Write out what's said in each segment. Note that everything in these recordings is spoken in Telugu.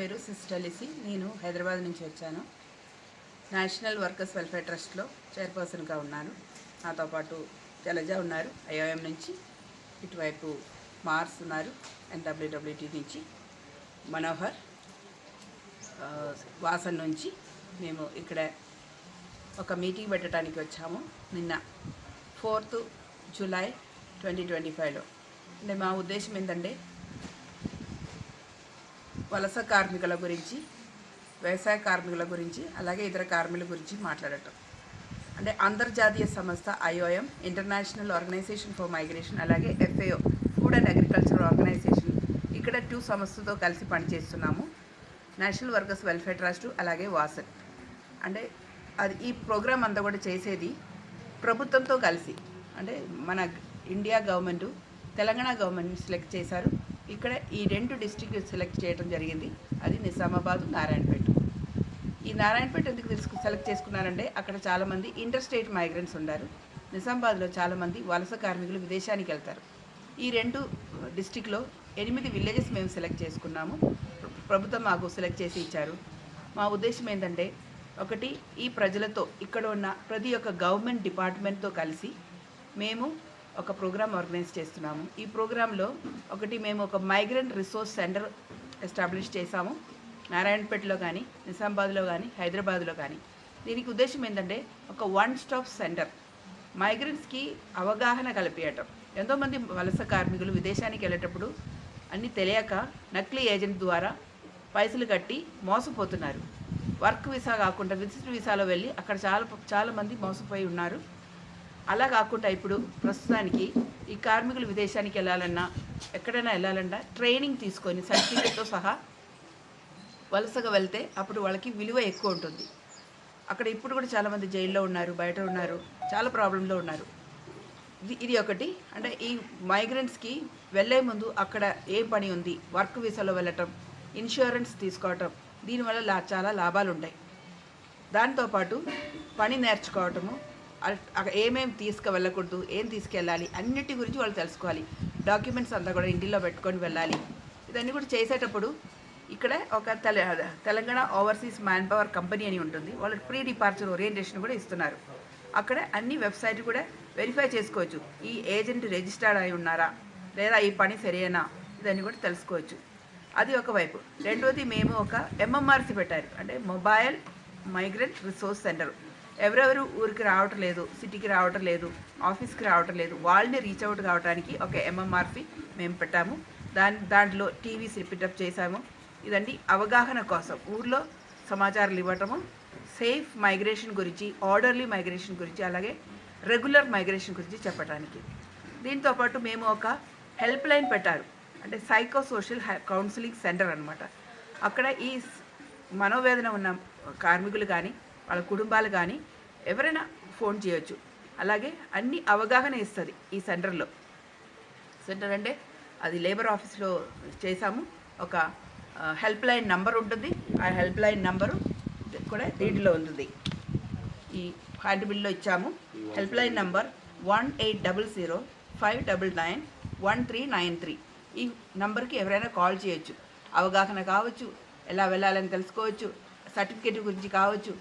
పేరు సిస్టర్ లిసి. నేను హైదరాబాద్ నుంచి వచ్చాను. నేషనల్ వర్కర్స్ వెల్ఫేర్ ట్రస్ట్లో చైర్పర్సన్గా ఉన్నాను. నాతో పాటు జలజ ఉన్నారు ఐఓఎం నుంచి, ఇటువైపు మార్స్ ఉన్నారు ఎన్డబ్ల్యూడబ్ల్యూటీ నుంచి, మనోహర్ వాసన్ నుంచి. మేము ఇక్కడ ఒక మీటింగ్ పెట్టడానికి వచ్చాము నిన్న 4th జూలై 2025లో. అంటే మా ఉద్దేశం ఏంటంటే వలస కార్మికుల గురించి, వ్యవసాయ కార్మికుల గురించి, అలాగే ఇతర కార్మికుల గురించి మాట్లాడటం. అంటే అంతర్జాతీయ సంస్థ IOM, international organization for migration, అలాగే FAO food and agriculture organization, ఇక్కడ 2 సంస్థతో కలిసి పనిచేస్తున్నాము. నేషనల్ వర్కర్స్ వెల్ఫేర్ ట్రస్ట్ అలాగే వాసన్. అంటే అది ఈ ప్రోగ్రామ్ అంతా కూడా చేసేది ప్రభుత్వంతో కలిసి. అంటే మన India government, Telangana government select చేశారు. ఇక్కడ ఈ 2 డిస్ట్రిక్ట్ సెలెక్ట్ చేయడం జరిగింది. అది నిజామాబాద్, నారాయణపేట. ఈ నారాయణపేట ఎందుకు సెలెక్ట్ చేసుకున్నారంటే అక్కడ చాలామంది ఇంటర్ స్టేట్ మైగ్రెంట్స్ ఉన్నారు. నిజామాబాద్లో చాలామంది వలస కార్మికులు విదేశానికి వెళ్తారు. ఈ 2 డిస్ట్రిక్ట్లో 8 విలేజెస్ మేము సెలెక్ట్ చేసుకున్నాము. ప్రభుత్వం మాకు సెలెక్ట్ చేసి ఇచ్చారు. మా ఉద్దేశం ఏంటంటే, ఒకటి, ఈ ప్రజలతో ఇక్కడ ఉన్న ప్రతి ఒక్క గవర్నమెంట్ డిపార్ట్మెంట్తో కలిసి మేము ఒక ప్రోగ్రామ్ ఆర్గనైజ్ చేస్తున్నాము. ఈ ప్రోగ్రాంలో ఒకటి, మేము ఒక మైగ్రెంట్ రిసోర్స్ సెంటర్ ఎస్టాబ్లిష్ చేశాము నారాయణపేటలో కానీ, నిజామాబాద్లో కానీ, హైదరాబాద్లో కానీ. దీనికి ఉద్దేశం ఏంటంటే ఒక 1 స్టాప్ సెంటర్, మైగ్రెంట్స్కి అవగాహన కల్పించటం. ఎంతోమంది వలస కార్మికులు విదేశానికి వెళ్ళేటప్పుడు అన్నీ తెలియక నకిలీ ఏజెంట్ ద్వారా పైసలు కట్టి మోసపోతున్నారు. వర్క్ వీసా కాకుండా విజిట్ వీసాలో వెళ్ళి అక్కడ చాలామంది మోసపోయి ఉన్నారు. అలా కాకుండా ఇప్పుడు ప్రస్తుతానికి ఈ కార్మికులు విదేశానికి వెళ్ళాలన్నా, ఎక్కడైనా వెళ్ళాలన్నా ట్రైనింగ్ తీసుకొని సర్టిఫికేట్తో సహా వలసగా వెళ్తే అప్పుడు వాళ్ళకి విలువ ఎక్కువ ఉంటుంది. అక్కడ ఇప్పుడు కూడా చాలామంది జైల్లో ఉన్నారు, బయట ఉన్నారు, చాలా ప్రాబ్లంలో ఉన్నారు. ఇది ఒకటి. అంటే ఈ మైగ్రెంట్స్కి వెళ్ళే ముందు అక్కడ ఏ పని ఉంది, వర్క్ వీసాలో వెళ్ళటం, ఇన్సూరెన్స్ తీసుకోవటం, దీనివల్ల చాలా లాభాలు ఉంటాయి. దాంతోపాటు పని నేర్చుకోవటము, ఏమేమి తీసుకువెళ్ళకూడదు, ఏం తీసుకెళ్ళాలి, అన్నిటి గురించి వాళ్ళు తెలుసుకోవాలి. డాక్యుమెంట్స్ అంతా కూడా ఇంటిలో పెట్టుకొని వెళ్ళాలి. ఇదన్నీ కూడా చేసేటప్పుడు ఇక్కడ ఒక Telangana overseas man power company అని ఉంటుంది. వాళ్ళు ప్రీ డిపార్చర్ ఓరియంటేషన్ కూడా ఇస్తున్నారు. అక్కడ అన్ని వెబ్సైట్ కూడా వెరిఫై చేసుకోవచ్చు. ఈ ఏజెంట్ రిజిస్టర్డ్ అయి ఉన్నారా, లేదా ఈ పని సరేనా, ఇదన్నీ కూడా తెలుసుకోవచ్చు. అది ఒకవైపు. రెండోది, మేము ఒక MMRC పెట్టారు, అంటే మొబైల్ మైగ్రెంట్ రిసోర్స్ సెంటర్. ఎవరెవరు ఊరికి రావటం లేదు, సిటీకి రావటం లేదు, ఆఫీస్కి రావటం లేదు, వాళ్ళని రీచ్ అవుట్ కావడానికి ఒక MMRC మేము పెట్టాము. దాంట్లో టీవీస్ రిపీటప్ చేశాము. ఇదండి అవగాహన కోసం, ఊర్లో సమాచారాలు ఇవ్వటము, సేఫ్ మైగ్రేషన్ గురించి, ఆర్డర్లీ మైగ్రేషన్ గురించి, అలాగే రెగ్యులర్ మైగ్రేషన్ గురించి చెప్పడానికి. దీంతోపాటు మేము ఒక హెల్ప్ లైన్ పెట్టారు, అంటే సైకో సోషల్ కౌన్సిలింగ్ సెంటర్ అనమాట. అక్కడ ఈ మనోవేదన ఉన్న కార్మికులు కానీ, వాళ్ళ కుటుంబాలు కానీ ఎవరైనా ఫోన్ చేయొచ్చు. అలాగే అన్ని అవగాహన ఇస్తుంది ఈ సెంటర్ అంటే అది లేబర్ ఆఫీస్లో చేశాము. ఒక హెల్ప్ లైన్ నంబర్ ఉంటుంది. ఆ హెల్ప్ లైన్ నంబరు కూడా దీంట్లో ఉంటుంది. ఈ హ్యాండ్ బిల్లో ఇచ్చాము. Help line number 1800-599-1393. ఈ నంబర్కి ఎవరైనా కాల్ చేయొచ్చు. అవగాహన కావచ్చు, ఎలా వెళ్ళాలని తెలుసుకోవచ్చు, సర్టిఫికేట్ గురించి కావచ్చు,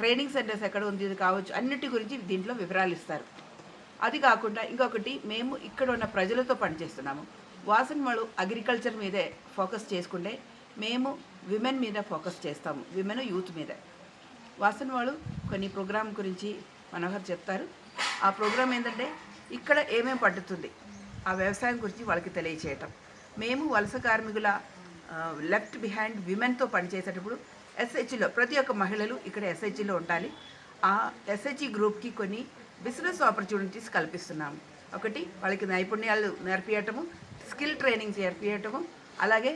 ట్రైనింగ్ సెంటర్స్ ఎక్కడ ఉంది కావచ్చు, అన్నిటి గురించి దీంట్లో వివరాలు ఇస్తారు. అది కాకుండా ఇంకొకటి, మేము ఇక్కడ ఉన్న ప్రజలతో పనిచేస్తున్నాము. వాసన్ వాళ్ళు అగ్రికల్చర్ మీదే ఫోకస్ చేసుకుంటే, మేము విమెన్ మీద ఫోకస్ చేస్తాము, విమెన్ యూత్ మీద. వాసన్ వాళ్ళు కొన్ని ప్రోగ్రాం గురించి మనోహర్ చెప్తారు. ఆ ప్రోగ్రాం ఏంటంటే ఇక్కడ ఏమేమి పడుతుంది, ఆ వ్యవసాయం గురించి వాళ్ళకి తెలియచేయటం. మేము వలస కార్మికుల లెఫ్ట్ బిహైండ్ విమెన్తో పనిచేసేటప్పుడు SHలో ప్రతి ఒక్క మహిళలు ఇక్కడ SHలో ఉండాలి. ఆ SHE గ్రూప్కి కొన్ని బిజినెస్ ఆపర్చునిటీస్ కల్పిస్తున్నాము. ఒకటి, వాళ్ళకి నైపుణ్యాలు నేర్పించటము, స్కిల్ ట్రైనింగ్ నేర్పించటము, అలాగే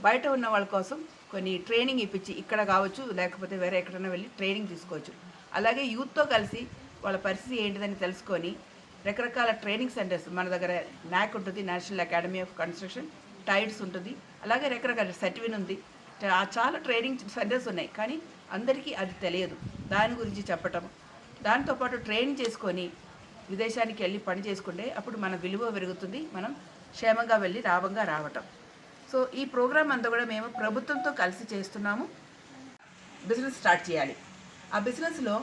బయట ఉన్న వాళ్ళ కోసం కొన్ని ట్రైనింగ్ ఇప్పించి, ఇక్కడ కావచ్చు లేకపోతే వేరే ఎక్కడైనా వెళ్ళి ట్రైనింగ్ తీసుకోవచ్చు. అలాగే యూత్తో కలిసి వాళ్ళ పరిస్థితి ఏంటిదని తెలుసుకొని రకరకాల ట్రైనింగ్ సెంటర్స్, మన దగ్గర NAC ఉంటుంది, national academy of construction, tides ఉంటుంది, అలాగే రకరకాల సెట్విన్ ఉంది, చాలా ట్రైనింగ్ సెంటర్స్ ఉన్నాయి. కానీ అందరికీ అది తెలియదు. దాని గురించి చెప్పటం, దాంతోపాటు ట్రైనింగ్ చేసుకొని విదేశానికి వెళ్ళి పని చేసుకుంటే అప్పుడు మన విలువ పెరుగుతుంది, మనం క్షేమంగా వెళ్ళి లాభంగా రావటం. సో ఈ ప్రోగ్రామ్ అంతా కూడా మేము ప్రభుత్వంతో కలిసి చేస్తున్నాము. బిజినెస్ స్టార్ట్ చేయాలి. ఆ బిజినెస్లో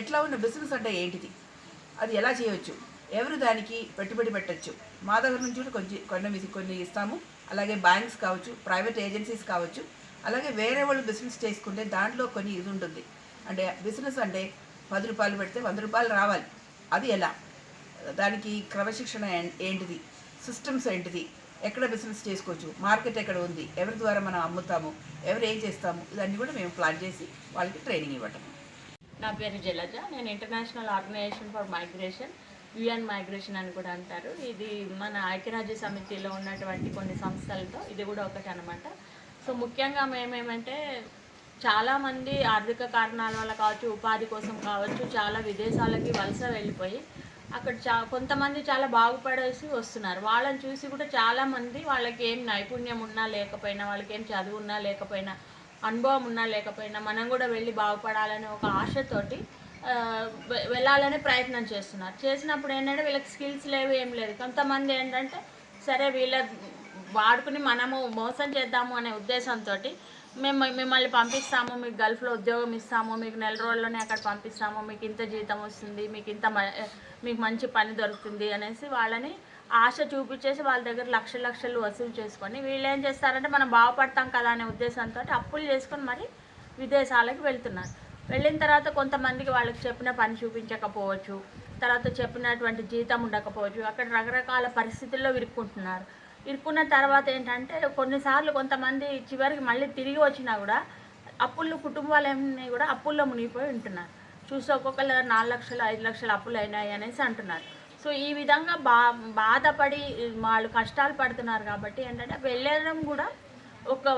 ఎట్లా ఉన్న బిజినెస్ అంటే ఏంటిది, అది ఎలా చేయవచ్చు, ఎవరు దానికి పెట్టుబడి పెట్టచ్చు, మా దగ్గర నుంచి కూడా కొన్ని ఇస్తాము. అలాగే బ్యాంక్స్ కావచ్చు, ప్రైవేట్ ఏజెన్సీస్ కావచ్చు, అలాగే వేరే వాళ్ళు బిజినెస్ చేసుకుంటే దాంట్లో కొన్ని ఇది ఉంటుంది. అంటే బిజినెస్ అంటే 10 రూపాయలు పెడితే 100 రూపాయలు రావాలి. అది ఎలా, దానికి క్రమశిక్షణ ఏంటిది, సిస్టమ్స్ ఏంటిది, ఎక్కడ బిజినెస్ చేసుకోవచ్చు, మార్కెట్ ఎక్కడ ఉంది, ఎవరి ద్వారా మనం అమ్ముతాము, ఎవరు ఏం చేస్తాము, ఇవన్నీ కూడా మేము ప్లాన్ చేసి వాళ్ళకి ట్రైనింగ్ ఇవ్వటం. నా పేరు జలజ. నేను international organization for migration, UN migration అని కూడా అంటారు. ఇది మన ఐక్యరాజ్య సమితిలో ఉన్నటువంటి కొన్ని సంస్థలతో ఇది కూడా ఒకటి అనమాట. సో ముఖ్యంగా మేమేమంటే చాలామంది ఆర్థిక కారణాల వల్ల కావచ్చు, ఉపాధి కోసం కావచ్చు, చాలా విదేశాలకి వలస వెళ్ళిపోయి అక్కడ కొంతమంది చాలా బాగుపడేసి వస్తున్నారు. వాళ్ళని చూసి కూడా చాలామంది వాళ్ళకి ఏం నైపుణ్యం ఉన్నా లేకపోయినా, వాళ్ళకి ఏం చదువు ఉన్నా లేకపోయినా, అనుభవం ఉన్నా లేకపోయినా మనం కూడా వెళ్ళి బాగుపడాలనే ఒక ఆశతోటి వెళ్ళాలనే ప్రయత్నం చేస్తున్నారు. చేసినప్పుడు ఏంటంటే వీళ్ళకి స్కిల్స్ లేవు, ఏం లేదు. కొంతమంది ఏంటంటే సరే వీళ్ళ వాడుకుని మనము మోసం చేద్దాము అనే ఉద్దేశంతో మేము మిమ్మల్ని పంపిస్తాము, మీకు గల్ఫ్లో ఉద్యోగం ఇస్తాము, మీకు నెల రోజుల్లోనే అక్కడ పంపిస్తాము, మీకు ఇంత జీతం వస్తుంది, మీకు మంచి పని దొరుకుతుంది అనేసి వాళ్ళని ఆశ చూపించేసి వాళ్ళ దగ్గర లక్షలు వసూలు చేసుకొని వీళ్ళు ఏం చేస్తారంటే మనం బాగుపడతాం కదా అనే ఉద్దేశంతో అప్పులు చేసుకొని మరి విదేశాలకు వెళ్తున్నారు. వెళ్ళిన తర్వాత కొంతమందికి వాళ్ళకి చెప్పిన పని చూపించకపోవచ్చు, తర్వాత చెప్పినటువంటి జీతం ఉండకపోవచ్చు, అక్కడ రకరకాల పరిస్థితుల్లో ఇరుక్కుంటున్నారు. ఇరుక్కున్న తర్వాత ఏంటంటే కొన్నిసార్లు కొంతమంది చివరికి మళ్ళీ తిరిగి వచ్చినా కూడా కుటుంబాలన్నీ కూడా అప్పుల్లో మునిగిపోయి ఉంటున్నారు. చూసి ఒక్కొక్కరు 4 లక్షలు 5 లక్షలు అప్పులు అయినాయి అనేసి అంటున్నారు. సో ఈ విధంగా బాధపడి వాళ్ళు కష్టాలు పడుతున్నారు. కాబట్టి ఏంటంటే వెళ్ళడం కూడా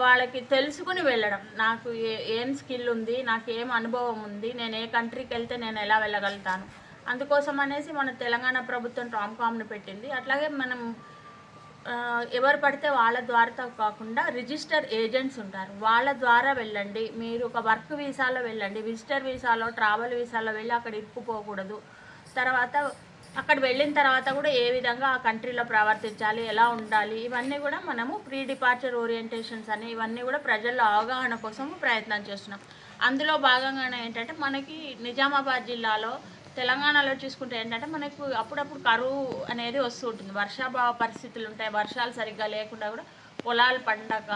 వాళ్ళకి తెలుసుకుని వెళ్ళడం, నాకు ఏం స్కిల్ ఉంది, నాకు ఏం అనుభవం ఉంది, నేను ఏ కంట్రీకి వెళ్తే నేను ఎలా వెళ్ళగలుగుతాను, అందుకోసం అనేసి మన తెలంగాణ ప్రభుత్వం టామ్కామ్ని పెట్టింది. అట్లాగే మనం ఎవరు పడితే వాళ్ళ ద్వారా కాకుండా రిజిస్టర్ ఏజెంట్స్ ఉంటారు, వాళ్ళ ద్వారా వెళ్ళండి. మీరు ఒక వర్క్ వీసాలో వెళ్ళండి, విజిటర్ వీసాలో, ట్రావెల్ వీసాలో వెళ్ళి అక్కడ ఇరుక్కుపోకూడదు. తర్వాత అక్కడ వెళ్ళిన తర్వాత కూడా ఏ విధంగా ఆ కంట్రీలో ప్రవర్తించాలి, ఎలా ఉండాలి, ఇవన్నీ కూడా మనము ప్రీ డిపార్చర్ ఓరియంటేషన్స్ అని ఇవన్నీ కూడా ప్రజల్లో అవగాహన కోసం ప్రయత్నం చేస్తున్నాం. అందులో భాగంగానే ఏంటంటే మనకి నిజామాబాద్ జిల్లాలో, తెలంగాణలో చూసుకుంటే ఏంటంటే మనకు అప్పుడప్పుడు కరువు అనేది వస్తూ ఉంటుంది, వర్షాభావ పరిస్థితులు ఉంటాయి, వర్షాలు సరిగ్గా లేకుండా కూడా పొలాలు పండక,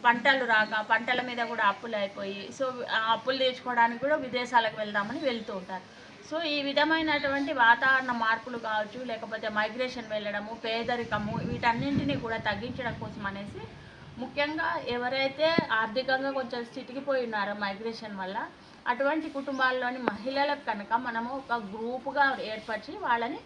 పంటలు రాక, పంటల మీద కూడా అప్పులు అయిపోయి, సో ఆ అప్పులు తీర్చుకోవడానికి కూడా విదేశాలకు వెళ్దామని వెళ్తూ ఉంటారు. సో ఈ విధమైనటువంటి వాతావరణ మార్పులు కావచ్చు, లేకపోతే మైగ్రేషన్ వెళ్ళడము, పేదరికము, వీటన్నింటినీ కూడా తగ్గించడం కోసం అనేసి ముఖ్యంగా ఎవరైతే ఆర్థికంగా కొంచెం స్థితికిపోయి ఉన్నారో మైగ్రేషన్ వల్ల అటువంటి కుటుంబాల్లోని మహిళలకు కనుక మనము ఒక గ్రూపుగా ఏర్పరిచి వాళ్ళని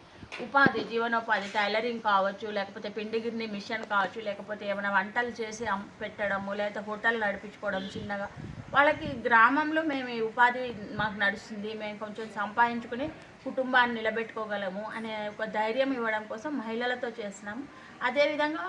జీవనోపాధి, టైలరింగ్ కావచ్చు, లేకపోతే పిండిగిరిని మిషన్ కావచ్చు, లేకపోతే ఏమైనా వంటలు చేసి పెట్టడము, లేకపోతే హోటల్ నడిపించుకోవడం చిన్నగా, వాళ్ళకి గ్రామంలో మేము ఈ ఉపాధి మాకు నడుస్తుంది, మేము కొంచెం సంపాదించుకుని కుటుంబాన్ని నిలబెట్టుకోగలము అనే ఒక ధైర్యం ఇవ్వడం కోసం మహిళలతో చేస్తున్నాము. అదేవిధంగా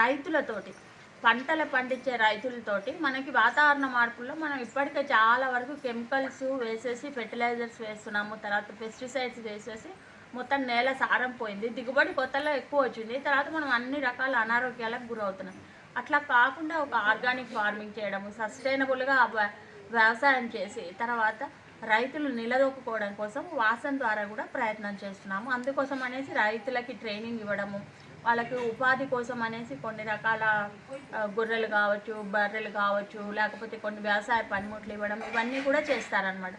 రైతులతోటి, పంటలు పండించే రైతులతోటి మనకి వాతావరణ మార్పుల్లో మనం ఇప్పటికే చాలా వరకు కెమికల్స్ వేసేసి, ఫెర్టిలైజర్స్ వేస్తున్నాము, తర్వాత పెస్టిసైడ్స్ వేసేసి మొత్తం నేల సారం పోయింది, దిగుబడి కొత్తలో ఎక్కువ వచ్చింది, తర్వాత మనం అన్ని రకాల అనారోగ్యాలకు గురవుతున్నాం. అట్లా కాకుండా ఒక ఆర్గానిక్ ఫార్మింగ్ చేయడము, సస్టైనబుల్గా వ్యవసాయం చేసి తర్వాత రైతులు నిలదొక్కుకోవడం కోసం వాసన ద్వారా కూడా ప్రయత్నం చేస్తున్నాము. అందుకోసం అనేసి రైతులకి ట్రైనింగ్ ఇవ్వడము, వాళ్ళకి ఉపాధి కోసం అనేసి కొన్ని రకాల గొర్రెలు కావచ్చు, బర్రెలు కావచ్చు, లేకపోతే కొన్ని వ్యవసాయ పనిముట్లు ఇవ్వడం, ఇవన్నీ కూడా చేస్తారనమాట.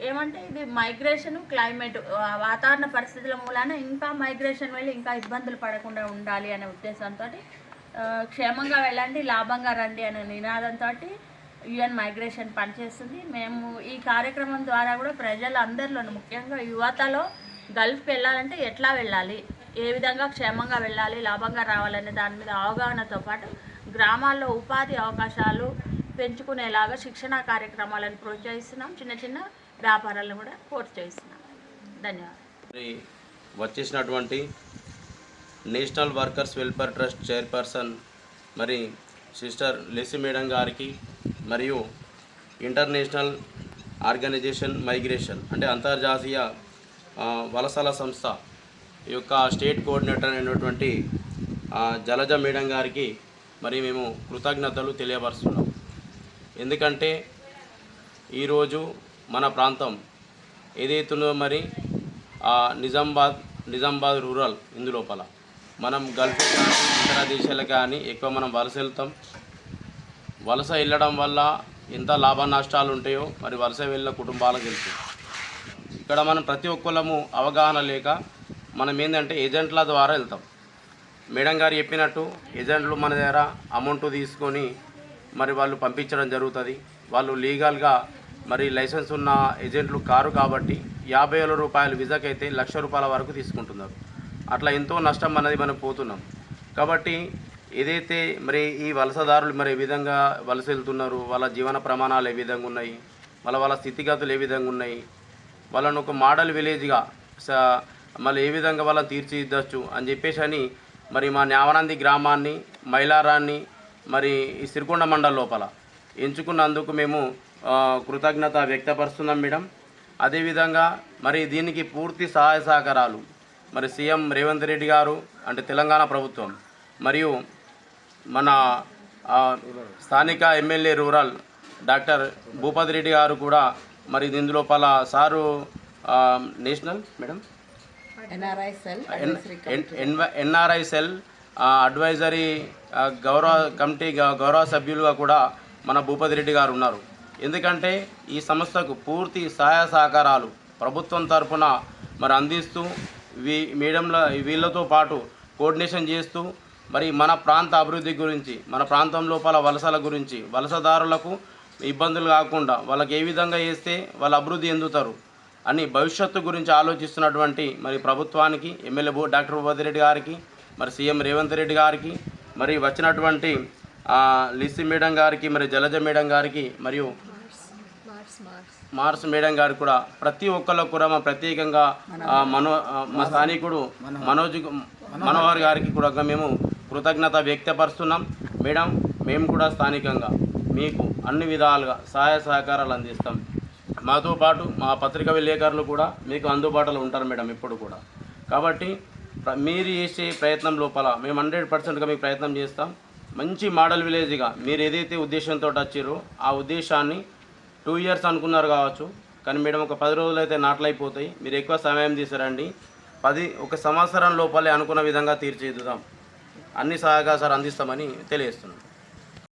ఏమంటే ఇది మైగ్రేషను, క్లైమేట్, వాతావరణ పరిస్థితుల మూలాన ఇంకా మైగ్రేషన్ వెళ్ళి ఇంకా ఇబ్బందులు పడకుండా ఉండాలి అనే ఉద్దేశంతో క్షేమంగా వెళ్ళండి, లాభంగా రండి అనే నినాదంతో యుఎన్ మైగ్రేషన్ పనిచేస్తుంది. మేము ఈ కార్యక్రమం ద్వారా కూడా ప్రజలందరిలోనూ, ముఖ్యంగా యువతలో గల్ఫ్కి వెళ్ళాలంటే ఎట్లా వెళ్ళాలి, ఏ విధంగా క్షేమంగా వెళ్ళాలి, లాభంగా రావాలనే దాని మీద అవగాహనతో పాటు గ్రామాల్లో ఉపాధి అవకాశాలు పెంచుకునేలాగా శిక్షణా కార్యక్రమాలను ప్రోత్సహిస్తున్నాం, చిన్న చిన్న వ్యాపారాలను కూడా ప్రోత్సహిస్తున్నాం. ధన్యవాదాలు. వచ్చేసినటువంటి national workers welfare trust chairperson మరి సిస్టర్ లెసి మేడం గారికి, మరియు ఇంటర్నేషనల్ ఆర్గనైజేషన్ మైగ్రేషన్ అంటే అంతర్జాతీయ వలసల సంస్థ యొక్క స్టేట్ కోఆర్డినేటర్ అయినటువంటి జలజ మేడం గారికి మరి మేము కృతజ్ఞతలు తెలియపరుస్తున్నాం. ఎందుకంటే ఈరోజు మన ప్రాంతం ఏదైతుందో మరి నిజామాబాద్ రూరల్ ఇందులోపల మనం గల్ఫ్ కానీ ఇతర దేశాలకు కానీ ఎక్కువ మనం వలస వెళ్తాం. వలస వెళ్ళడం వల్ల ఎంత లాభ నష్టాలు ఉంటాయో మరి వలస వెళ్ళిన కుటుంబాలకు తెలుసు. ఇక్కడ మనం ప్రతి ఒక్కళ్ళము అవగాహన లేక మనం ఏంటంటే ఏజెంట్ల ద్వారా వెళ్తాం. మేడం గారు చెప్పినట్టు ఏజెంట్లు మన దగ్గర అమౌంట్ తీసుకొని మరి వాళ్ళు పంపించడం జరుగుతుంది. వాళ్ళు లీగల్గా మరి లైసెన్స్ ఉన్న ఏజెంట్లు కారు కాబట్టి 50,000 రూపాయలు వీసాకైతే 1,00,000 రూపాయల వరకు తీసుకుంటున్నారు. అట్లా ఎంతో నష్టం అనేది మనం పోతున్నాం. కాబట్టి ఏదైతే మరి ఈ వలసదారులు మరి ఏ విధంగా వలస వెళ్తున్నారు, వాళ్ళ జీవన ప్రమాణాలు ఏ విధంగా ఉన్నాయి, వాళ్ళ స్థితిగతులు ఏ విధంగా ఉన్నాయి, వాళ్ళను ఒక మోడల్ విలేజ్గా మళ్ళీ ఏ విధంగా వాళ్ళని తీర్చిదిద్దచ్చు అని చెప్పేసి మరి మా న్యావనంది గ్రామాన్ని మైలారాన్ని మరి ఈ సిరికొండ మండలం లోపల ఎంచుకున్నందుకు మేము కృతజ్ఞత వ్యక్తపరుస్తున్నాం మేడం. అదేవిధంగా మరి దీనికి పూర్తి సహాయ సహకారాలు మరి సీఎం రేవంత్ రెడ్డి గారు అంటే తెలంగాణ ప్రభుత్వం మరియు మన స్థానిక MLA rural doctor Bhupathi Reddy గారు కూడా మరి ఇందులోపల sir national madam NRI cell advisory గౌరవ సభ్యులుగా కూడా మన భూపతి రెడ్డి గారు ఉన్నారు. ఎందుకంటే ఈ సంస్థకు పూర్తి సహాయ సహకారాలు ప్రభుత్వం తరఫున మరి అందిస్తూ వీళ్ళతో పాటు కోఆర్డినేషన్ చేస్తూ మరి మన ప్రాంత అభివృద్ధి గురించి, మన ప్రాంతం లోపల వలసల గురించి, వలసదారులకు ఇబ్బందులు కాకుండా వాళ్ళకి ఏ విధంగా చేస్తే వాళ్ళు అభివృద్ధి చెందుతారు అని భవిష్యత్తు గురించి ఆలోచిస్తున్నటువంటి మరి ప్రభుత్వానికి, ఎమ్మెల్యే డాక్టర్ భూపతి రెడ్డి గారికి, మరి సీఎం రేవంత్ రెడ్డి గారికి, మరి వచ్చినటువంటి లిసి మేడం గారికి, మరి జలజ మేడం గారికి, మరియు మార్స్ మేడం గారికి కూడా ప్రతి ఒక్కళ్ళకు కూడా మా ప్రత్యేకంగా మా స్థానికుడు మనోహర్ గారికి కూడా మేము కృతజ్ఞత వ్యక్తపరుస్తున్నాం. మేడం, మేము కూడా స్థానికంగా మీకు అన్ని విధాలుగా సహాయ సహకారాలు అందిస్తాం. మాతో పాటు మా పత్రికా విలేకరులు కూడా మీకు అందుబాటులో ఉంటారు మేడం ఎప్పుడు కూడా. కాబట్టి మీరు చేసే ప్రయత్నం లోపల మేము 100%గా మీకు ప్రయత్నం చేస్తాం. మంచి మోడల్ విలేజ్గా మీరు ఏదైతే ఉద్దేశంతో వచ్చారో ఆ ఉద్దేశాన్ని 2 years అనుకున్నారు కావచ్చు, కానీ మేడం ఒక 10 రోజులు అయితే నాట్లయిపోతాయి. మీరు ఎక్కువ సమయం తీసారండి. 1 సంవత్సరం లోపలే అనుకున్న విధంగా తీర్చిదిద్దాం, అన్ని సహకారాలు అందిస్తామని తెలియజేస్తున్నాం.